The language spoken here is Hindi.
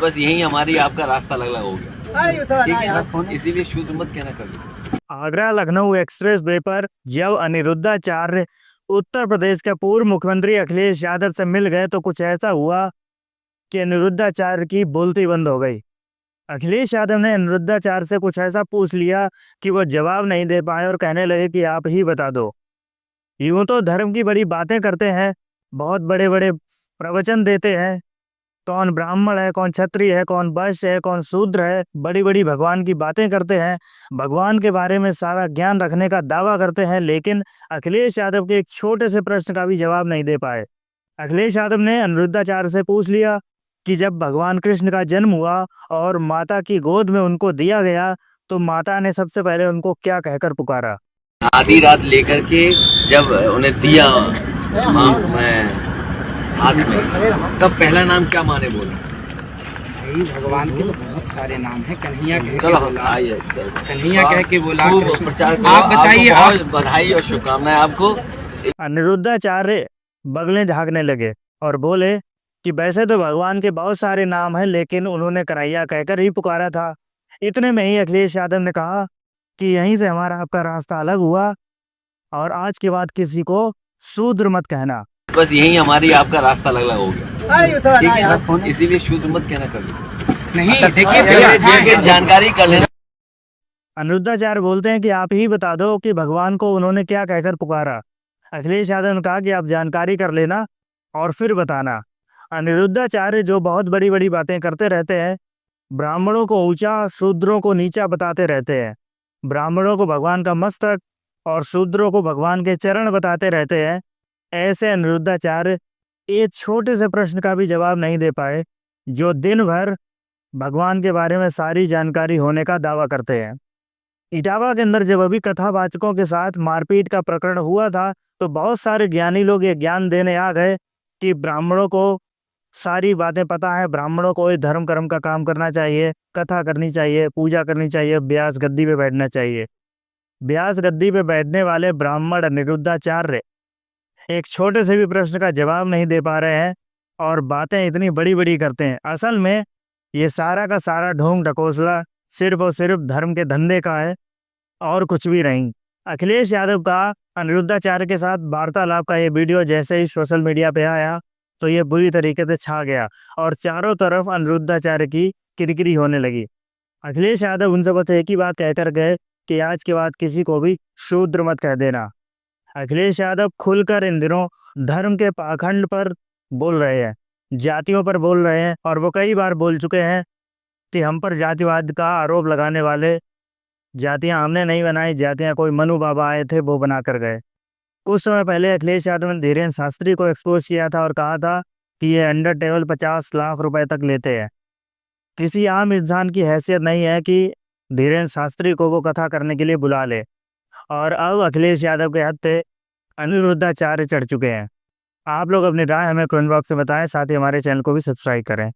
बस यही हमारी आपका रास्ता अलग अलग हो गया, ठीक है, इसीलिए शुद्ध मत कहना कभी। आगरा लखनऊ एक्सप्रेस वे पर जब अनिरुद्धाचार्य उत्तर प्रदेश के पूर्व मुख्यमंत्री अखिलेश यादव से मिल गए तो कुछ ऐसा हुआ कि अनिरुद्धाचार्य की बोलती बंद हो गई। अखिलेश यादव ने अनिरुद्धाचार्य से कुछ ऐसा पूछ लिया कि वो जवाब नहीं दे पाए और कहने लगे कि आप ही बता दो। यूं तो धर्म की बड़ी बातें करते हैं, बहुत बड़े बड़े प्रवचन देते हैं, कौन ब्राह्मण है, कौन क्षत्रिय है, कौन वैश्य है, कौन शूद्र है, बड़ी बड़ी भगवान की बातें करते हैं, भगवान के बारे में सारा ज्ञान रखने का दावा करते हैं, लेकिन अखिलेश यादव के एक छोटे से प्रश्न का भी जवाब नहीं दे पाए। अखिलेश यादव ने अनिरुद्धाचार्य से पूछ लिया कि जब भगवान कृष्ण का जन्म हुआ और माता की गोद में उनको दिया गया तो माता ने सबसे पहले उनको क्या कहकर पुकारा? आधी रात लेकर के जब उन्हें दिया मैं हाथ में, तब पहला नाम क्या माने बोला? भाई भगवान के तो बहुत सारे नाम हैं। कन्हैया कह के चलो बोला, आइए, कन्हैया कह के बोला, खूब प्रचार करो। आप बताइए, आपको आप बहुत बधाई और शुभकामनाएं आपको। अनिरुद्धाचार्य बगलें झाँकने लगे और बोले कि वैसे तो भगवान के बहुत सारे नाम हैं, लेकिन उन्होंने कन्हैया कहकर ही पुकारा था। इतने में ही अखिलेश यादव ने कहा कि यहीं से हमारा आपका रास्ता अलग हुआ और आज के बाद किसी को शूद्र मत कहना। बस यही हमारी आपका रास्ता अलग अलग हो गया, ठीक है, इसीलिए शुद्ध मत कहना कभी। नहीं देखिए देखिए जानकारी कर लेना। अनिरुद्धाचार्य बोलते हैं कि आप ही बता दो कि भगवान को उन्होंने क्या कहकर पुकारा। अखिलेश यादव ने कहा कि आप जानकारी कर लेना और फिर बताना। अनिरुद्धाचार्य जो बहुत बड़ी बड़ी बातें करते रहते हैं, ब्राह्मणों को ऊंचा शूद्रों को नीचा बताते रहते हैं, ब्राह्मणों को भगवान का मस्तक और शूद्रों को भगवान के चरण बताते रहते हैं, ऐसे अनिरुद्धाचार्य एक छोटे से प्रश्न का भी जवाब नहीं दे पाए जो दिन भर भगवान के बारे में सारी जानकारी होने का दावा करते हैं। इटावा के अंदर जब अभी कथावाचकों के साथ मारपीट का प्रकरण हुआ था तो बहुत सारे ज्ञानी लोग ये ज्ञान देने आ गए कि ब्राह्मणों को सारी बातें पता है, ब्राह्मणों को इस धर्म कर्म का काम करना चाहिए, कथा करनी चाहिए, पूजा करनी चाहिए, व्यास गद्दी पे बैठना चाहिए। व्यास गद्दी पे बैठने वाले ब्राह्मण अनिरुद्धाचार्य एक छोटे से भी प्रश्न का जवाब नहीं दे पा रहे हैं और बातें इतनी बड़ी बड़ी करते हैं। असल में ये सारा का सारा ढोंग ढकोसला सिर्फ और सिर्फ धर्म के धंधे का है और कुछ भी नहीं। अखिलेश यादव का अनिरुद्धाचार्य के साथ वार्तालाप का ये वीडियो जैसे ही सोशल मीडिया पे आया तो ये बुरी तरीके से छा गया और चारों तरफ अनिरुद्धाचार्य की किरकिरी होने लगी। अखिलेश यादव उनसे बस एक ही बात कहकर गए कि आज के बाद किसी को भी शूद्र मत कह देना। अखिलेश यादव खुलकर इन दिनों धर्म के पाखंड पर बोल रहे हैं, जातियों पर बोल रहे हैं और वो कई बार बोल चुके हैं कि हम पर जातिवाद का आरोप लगाने वाले, जातियां हमने नहीं बनाई, जातियां कोई मनु बाबा आए थे वो बना कर गए। कुछ समय पहले अखिलेश यादव ने धीरेन्द्र शास्त्री को एक्सपोज किया था और कहा था कि ये अंडर टेबल 50 लाख रुपए तक लेते हैं। किसी आम इंसान की हैसियत नहीं है कि धीरेन्द्र शास्त्री को वो कथा करने के लिए बुला ले और अब अखिलेश यादव के हत्थे अनिरुद्धाचार्य चढ़ चुके हैं। आप लोग अपनी राय हमें कमेंट बॉक्स में बताएं, साथ ही हमारे चैनल को भी सब्सक्राइब करें।